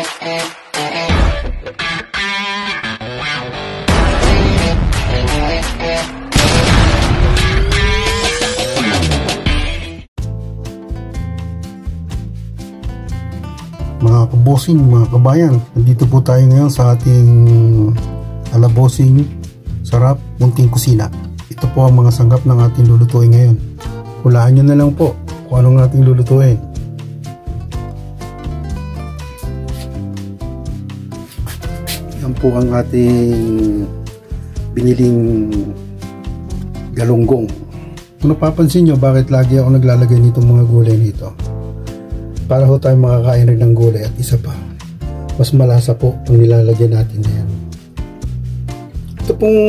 Mga kabosing, mga kabayan, nandito po tayo ngayon sa ating alabosing sarap munting kusina. Ito po ang mga sangkap ng ating lulutuin ngayon. Hulaan nyo na lang po kung anong ating lulutuin. Yan po ang ating biniling galunggong. Kung napapansin nyo, bakit lagi ako naglalagay nitong mga gulay nito? Para ho tayo makakain rin ng gulay, at isa pa, mas malasa po ang nilalagyan natin na yan. Ito pong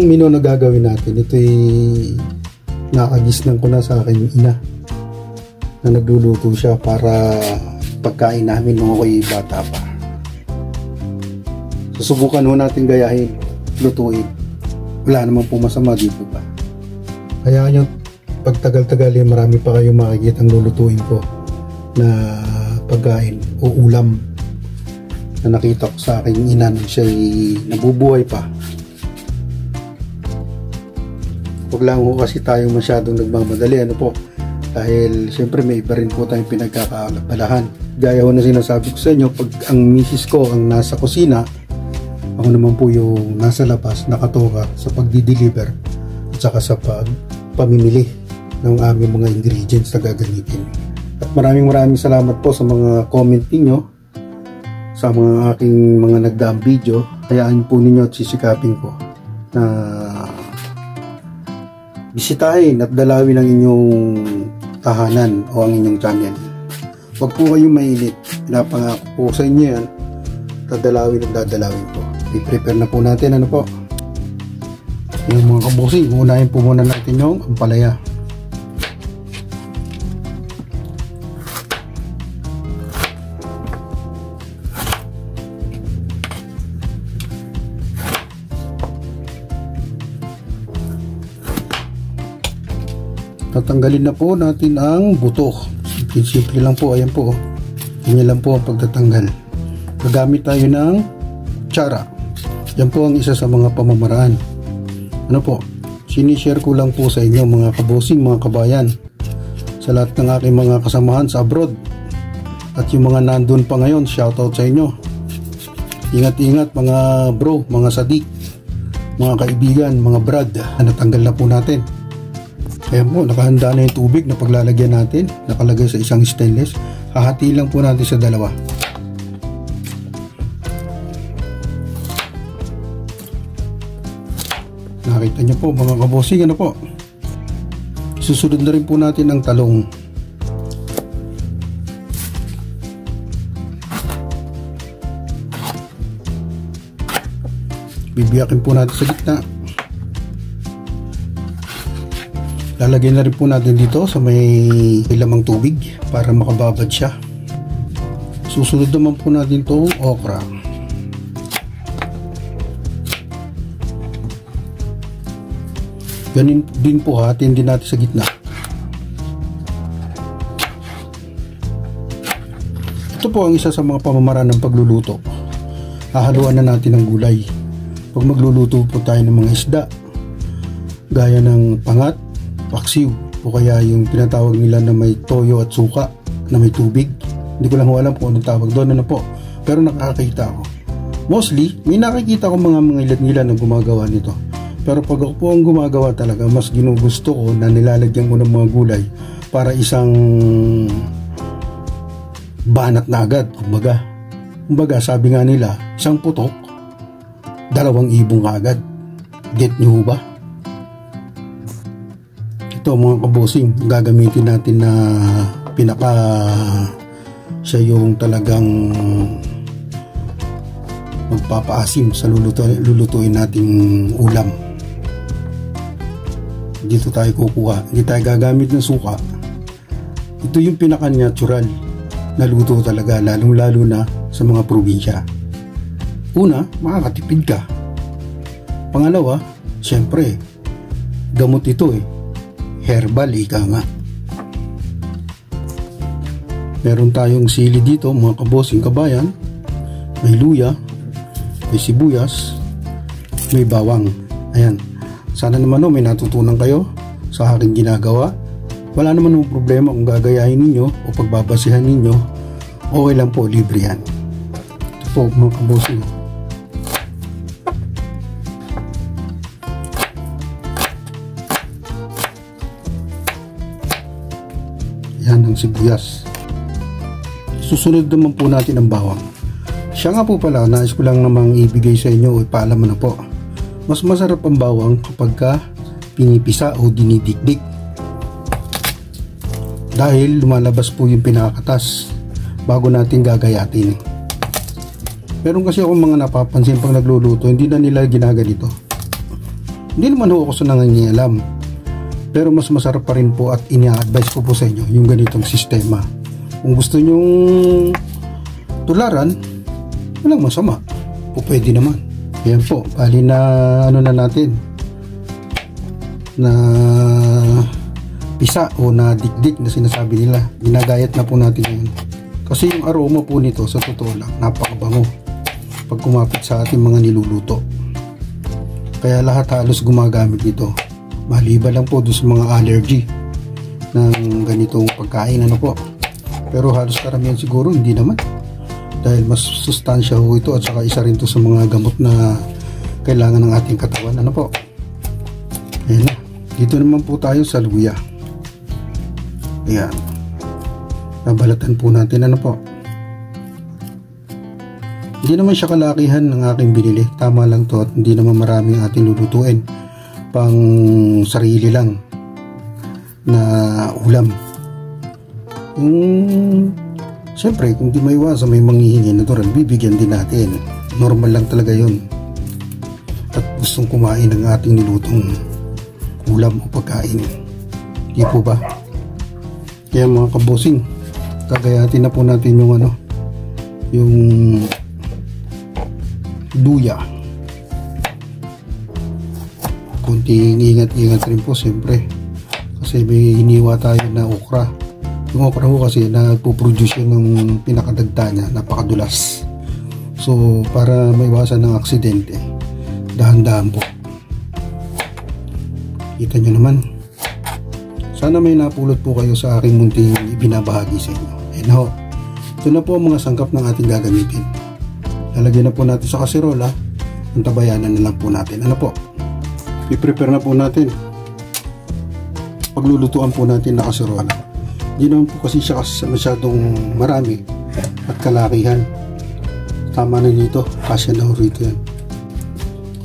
menu na gagawin natin, ito'y nakagisnan ko na sa aking ina na nagluluto siya para pagkain namin nung ako'y bata pa. Susubukan ho natin gayahin, lutuin. Wala naman po masama dito ba. Kaya nyo, pagtagal-tagal marami pa kayong makikita ang lulutuin ko na pagkain o ulam na nakita ko sa aking ina nung siya'y nabubuhay pa. Huwag lang ho kasi tayo masyadong nagmamadali, ano po, dahil siyempre may iba rin po tayong pinagkakaabalahan. Gaya ho na sinasabi ko sa inyo, pag ang misis ko ang nasa kusina, ako naman po yung nasa labas nakatoka sa pagdi-deliver at saka sa pamimili ng aming mga ingredients na gagamitin. At maraming salamat po sa mga comment ninyo sa mga aking mga nagdaang video. Hayaan po ninyo at sisikapin ko na bisitahin at dalawin ang inyong tahanan o ang inyong channel. Huwag po kayong mainit. Pinapangako po sa inyo yan. Dadalawin at dadalawin po. I-prepare na po natin, ano po, yung mga kabosing. Unahin po muna natin yung ampalaya. Tatanggalin na po natin ang buto. Simple lang po, ayan po. Ganyan lang po ang pagtatanggal. Gagamit tayo ng kutsara. Yan po ang isa sa mga pamamaraan. Ano po, sinishare ko lang po sa inyo mga kabosing, mga kabayan, sa lahat ng aking mga kasamahan sa abroad at yung mga nandun pa ngayon, shoutout sa inyo. Ingat-ingat mga bro, mga sadik, mga kaibigan, mga brad. Natanggal na po natin. Ayan po, nakahanda na yung tubig na paglalagyan natin. Nakalagay sa isang stainless. Hahati lang po natin sa dalawa. Nakita nyo po mga kabosing, ano po. Susunod na rin po natin ang talong. Bibiyakin po natin sa gitna. Lalagyan na rin po natin dito sa may lamang tubig para makababad siya. Susunod naman po natin itong okra. Ganun din po, hatiin din natin sa gitna. Ito po ang isa sa mga pamamaraan ng pagluluto. Hahaluan na natin ang gulay. Pag magluluto po tayo ng mga isda, gaya ng pangat, paksiw, o kaya yung tinatawag nila na may toyo at suka na may tubig. Hindi ko lang alam kung anong tawag doon, ano po, pero nakakita ako. Mostly, may nakikita ko mga ilan-ilan na gumagawa nito. Pero pag ako po ang gumagawa talaga, mas ginugusto ko na nilalagyan ko ng mga gulay para isang banat na agad, kumbaga. Kumbaga, sabi nga nila, isang putok, 2 ibong agad. Get nyo ba? Ito mga kabosing, gagamitin natin na siya yung talagang magpapaasim sa lulutuin nating ulam. Dito tayo kukuha, hindi tayo gagamit ng suka. Ito yung pinaka-natural na luto talaga, lalong lalo na sa mga probinsya. Una, makakatipid ka. Pangalawa, syempre, gamot ito eh. Herbal, ika nga. Meron tayong sili dito mga kabosing kabayan. may luya, may sibuyas, may bawang. Ayan. Sana naman may natutunan kayo sa aking ginagawa. Wala naman problema kung gagayahin ninyo o pagbabasihan ninyo. Okay lang po, libre yan. Ito po mga kabosing. Yan ang sibuyas. Susunod naman po natin ang bawang. Siya nga po pala, nais ko lang namang ibigay sa inyo o ipaalam na po. Mas masarap ang bawang kapag ka pinipisa o dinidikdik. Dahil lumalabas po yung pinakatas bago natin gagayatin. Meron kasi akong mga napapansin pag nagluluto, hindi na nila ginaganito. Hindi naman ako sa nangangialam. Pero mas masarap pa rin po at ina-advise ko po sa inyo yung ganitong sistema. Kung gusto nyong tularan, walang masama. O pwede naman. Ayan po, bali na ano na natin. Na pisa o na dikdik na sinasabi nila. Ginagayat na po natin yun. Kasi yung aroma po nito sa totoo lang, napakabango pag kumapit sa ating mga niluluto. Kaya lahat halos gumagamit nito. Maliban lang po doon sa mga allergy ng ganitong pagkain, ano po. Pero halos karamihan siguro hindi naman, dahil mas sustansya ho ito at saka isa rin to sa mga gamot na kailangan ng ating katawan, ano po. Ayan na. Dito naman po tayo sa luya. Ayan, nabalatan po natin, ano po. Hindi naman siya kalakihan ng aking binili, tama lang to at hindi naman maraming ating lulutuin, pang sarili lang na ulam. Siyempre kung di maiwasan may manghihingi, natural bibigyan din natin, normal lang talaga yun at gustong kumain ng ating nilutong ulam o pagkain, di po ba? Kaya mga kabosing, kagayatin na po natin yung ano, yung luya. Kunting ingat-ingat rin po siyempre, kasi may hiniwa tayo na okra. Yung okra ho kasi nagpo-produce yun ng pinakadagta niya, napakadulas. So para maiwasan ng aksidente, dahan-dahan po. Kita nyo naman. Sana may napulot po kayo sa aking munting ibinabahagi sa inyo. And ho, ito na po ang mga sangkap ng ating gagamitin. Lalagyan na po natin sa kaserola. Ang tabayanan na lang po natin. Ano po? I-prepare na po natin. Paglulutuan po natin na kaserola. Hindi naman po kasi siya masyadong marami at kalakihan. Tama na dito. Kasya na ho rito yan.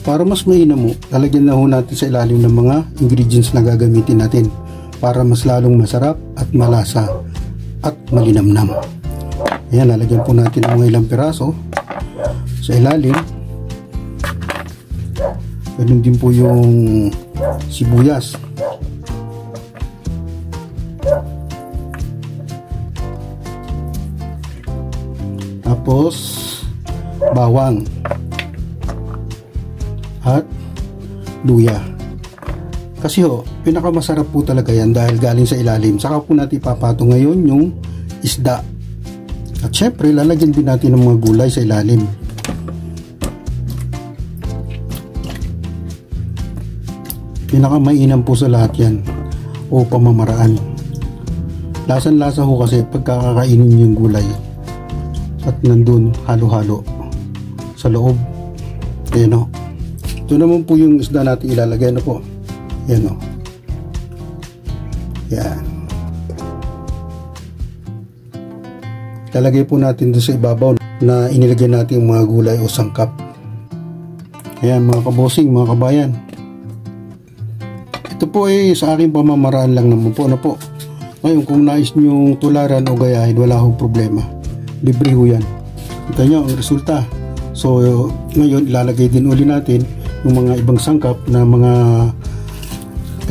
Para mas mainam mo, lalagyan na ho natin sa ilalim ng mga ingredients na gagamitin natin para mas lalong masarap at malasa at malinamnam. Ayan, lalagyan po natin ng mga ilang piraso sa ilalim. Ganun din po yung sibuyas. Tapos bawang at luya. Kasi ho, pinakamasarap po talaga yan dahil galing sa ilalim. Saka po natin ipapato ngayon yung isda. At syempre, lalagyan din natin ng mga gulay sa ilalim. Pinakamainam po sa lahat yan o pamamaraan. Lasan-lasa ho kasi pagkakakainin yung gulay at nandun halo-halo sa loob. Ayan o. Ito naman po yung isda natin ilalagay na po. Ayan o. Ayan. Lalagay po natin doon sa ibabaw na inilagay natin yung mga gulay o sangkap. Ayan mga kabosing, mga kabayan. Ito po ay sa aking pamamaraan lang naman po. Ano po? Ngayon kung nais nyong tularan o gayahin, wala akong problema. Libre ho yan. Kita nyo ang resulta. So ngayon ilalagay din uli natin yung mga ibang sangkap na mga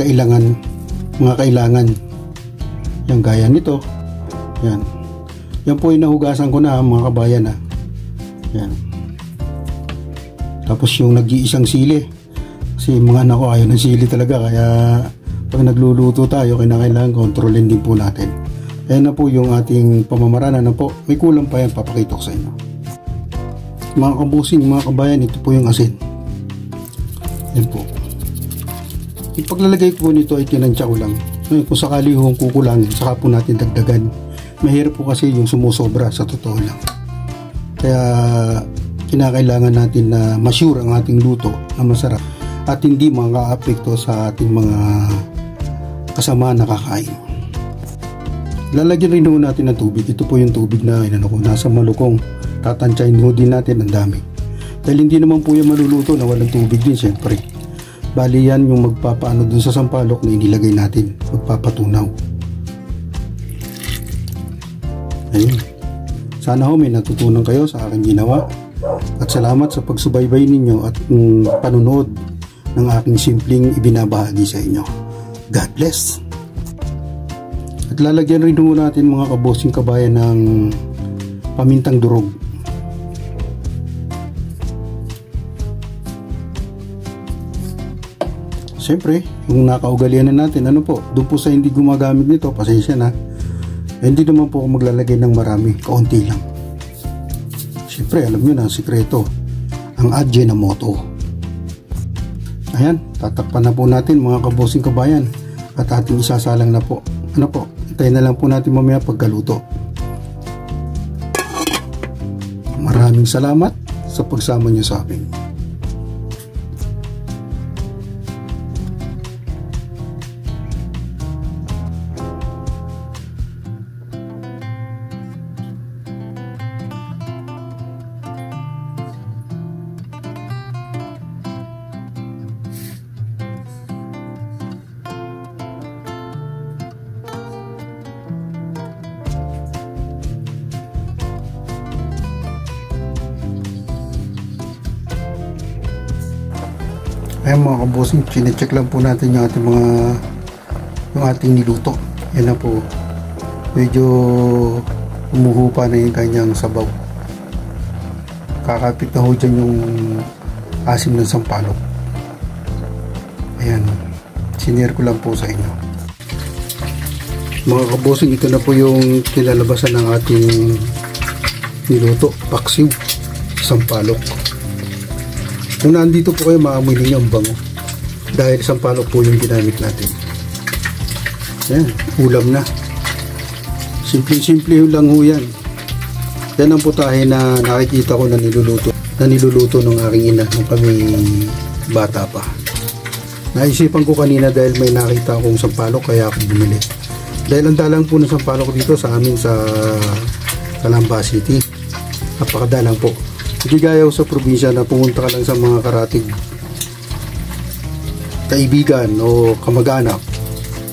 kailangan. Yung gaya nito. Yan. Yan po ay nahugasan ko na mga kabayan. Yan. Tapos yung nag-iisang sili. Kasi mga anak ko ayaw ng sili talaga. Kaya pag nagluluto tayo, kailangan kontrolin din po natin. Ayan na po yung ating pamamaraan. Ano po? May kulang pa yan. Papakita ko sa inyo. mga kabusing, mga kabayan, ito po yung asin. Yan po. Yung paglalagay ko nito ay tinansya ko lang. Ngayon, kung sakali yung kukulangin, saka po natin dagdagan. Mahirap po kasi yung sumusobra, sa totoo lang. Kaya kinakailangan natin na ma-sure ang ating luto na masarap at hindi maka-apekto sa ating mga kasama na kakain. Lalagyan rin natin ng tubig. Ito po yung tubig na nasa malukong. Tatansyahin din natin ang dami. Dahil hindi naman po yung maluluto na walang tubig din, syempre. Bali yan yung magpapaano dun sa sampalok na inilagay natin. Magpapatunaw. Ayun. Sana ho may natutunan kayo sa aking ginawa. At salamat sa pagsubaybay ninyo at panunood ng aking simpleng ibinabahagi sa inyo. God bless! At lalagyan rin natin mga kabosing kabayan ng pamintang durog. Siyempre, yung nakaugalian na natin, ano po, doon po sa hindi gumagamit nito, pasensya na. Hindi naman po ako maglalagay ng marami, kaunti lang. Siyempre, alam nyo na ang sikreto, ang Ajinomoto. Ayan, tatakpan na po natin mga kabosing kabayan at ating isasalang na po. Ano po, hintayin na lang po natin mamaya pagkaluto. Maraming salamat sa pagsama nyo sa akin. Ayan mga kabosing, chinecheck lang po natin yung ating niluto. Yan na po, medyo umuhupa na yung kanyang sabaw. Kakapit na ho dyan yung asim ng sampalok. Ayan, sinare ko lang po sa inyo. Mga kabosing, ito na po yung kilalabasan ng ating niluto, paksiw, sampalok. Kung nandito po kayo, maamoy ninyo ang bango dahil sampalok po yung ginamit natin. Ayan, ulam na. Simple lang ho yan. Yan ang putahe na nakikita ko na niluluto ng aking ina nung kami bata pa. Naisipan ko kanina dahil may nakita akong sampalok kaya ako bumili. Dahil ang dalang po ng sampalok dito sa amin sa Calamba City. Napakadalang po. Hindi gaya sa probinsya na pumunta ka lang sa mga karatig kaibigan o kamag-anak.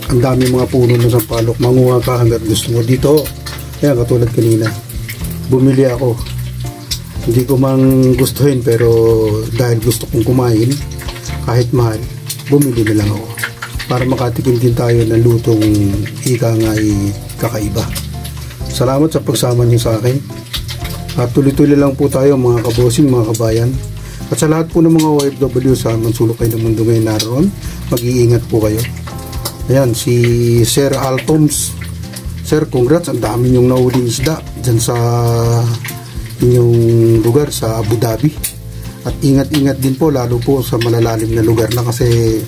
Ang dami mga puno ng sampalok, manguha ka hanggat gusto mo. Dito, kaya katulad kanina, bumili ako. Hindi ko mang gustuhin pero dahil gusto kong kumain, kahit mahal, bumili na lang ako. Para makatikim din tayo ng lutong ika nga ay kakaiba. Salamat sa pagsama niyo sa akin. At tuloy-tuloy lang po tayo mga kabosing, mga kabayan. At sa lahat po ng mga OFW sa mansulok kayo ng mundo ngayon naroon, mag-iingat po kayo. Ayan, si Sir Altoms. Sir, congrats, ang dami nyong nauling isda dyan sa inyong lugar sa Abu Dhabi. At ingat-ingat din po, lalo po sa malalalim na lugar na kasi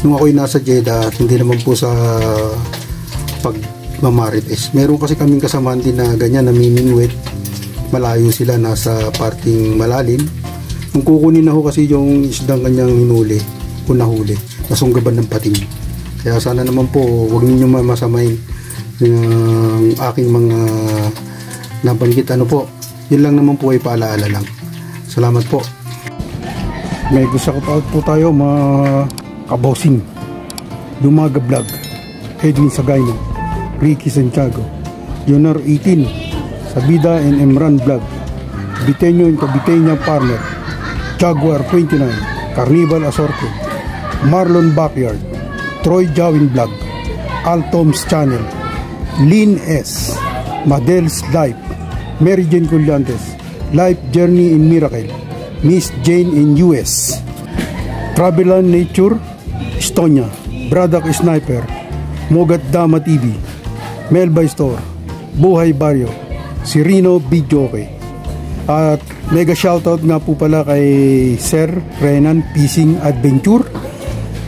nung ako'y nasa Jeddah, hindi naman po sa pagmamarites. Meron kasi kaming kasamaan din na ganyan, namimingwit. Malayo sila, nasa parting malalim. Nung kukunin na ho kasi yung isdang kanyang hinuli, kung nahuli, nasunggaban ng pating. Kaya sana naman po, huwag ninyo masamain yung aking mga nabanggit. Ano po, yun lang naman po ay paalaala lang. Salamat po. May gusto out po tayo mga kabosing. Lumaga Vlog, Edwin Sagayno, Ricky Santiago, Junior 18, Sabida and Emran Vlog, Biteño and Cabiteña Farmer, Jaguar 29, Carnival Assorted, Marlon Backyard, Troy Jawin Vlog, Altoms Channel, Lynn S, Madel's Life, Mary Jane Collantes, Life Journey in Miracle, Miss Jane in US, Travel and Nature, Estonia, Braddock Sniper, Mogat Dama TV, Melba Store, Buhay Barrio, Sirino Bidjoke, At mega shoutout nga po pala kay Sir Renan Fishing Adventure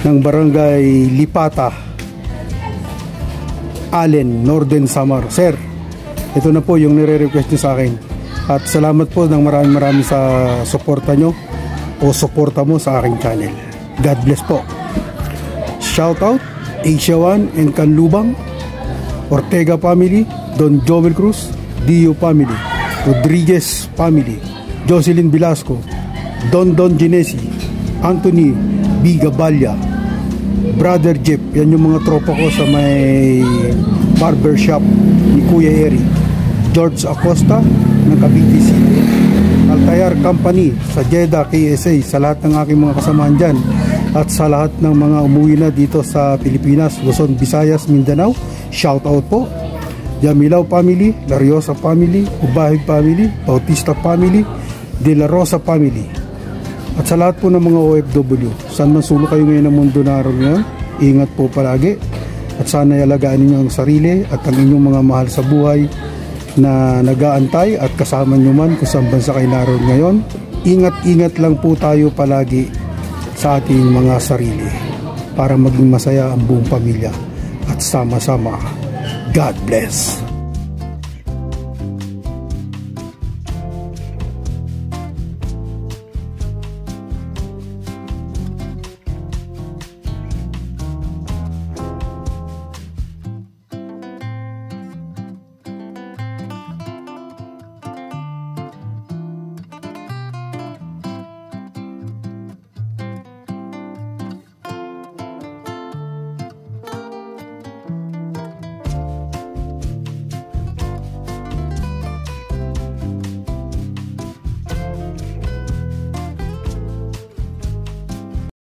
ng Barangay Lipata, Allen, Northern Samar. Sir, ito na po yung nire-request nyo sa akin. At salamat po ng maraming sa suporta nyo o suporta mo sa aking channel. God bless po. Shoutout Asia One and Kanlubang, Ortega family, Don Joel Cruz, Dio family, Rodriguez family, Jocelyn Velasco, Don Genesi, Anthony Bigabalya, Brother Jeff. Yan yung mga tropa ko sa may barbershop ni Kuya Eri. George Acosta ng Cavite City, Altayar Company sa Jeddah, KSA, sa lahat ng aking mga kasamahan dyan, at sa lahat ng mga umuwi na dito sa Pilipinas, Luzon, Visayas, Mindanao, shout out po. Yamilao family, Lariosa family, Ubahig family, Bautista family, De La Rosa family, at sa lahat po ng mga OFW, saan man sulok kayo ngayon ng mundo naroon ngayon, ingat po palagi, at sana alagaan ninyo ang sarili at ang inyong mga mahal sa buhay na nag-aantay at kasama nyo man kung saan bansa kayo naroon ngayon. Ingat-ingat lang po tayo palagi sa ating mga sarili para maging masaya ang buong pamilya at sama-sama. God bless.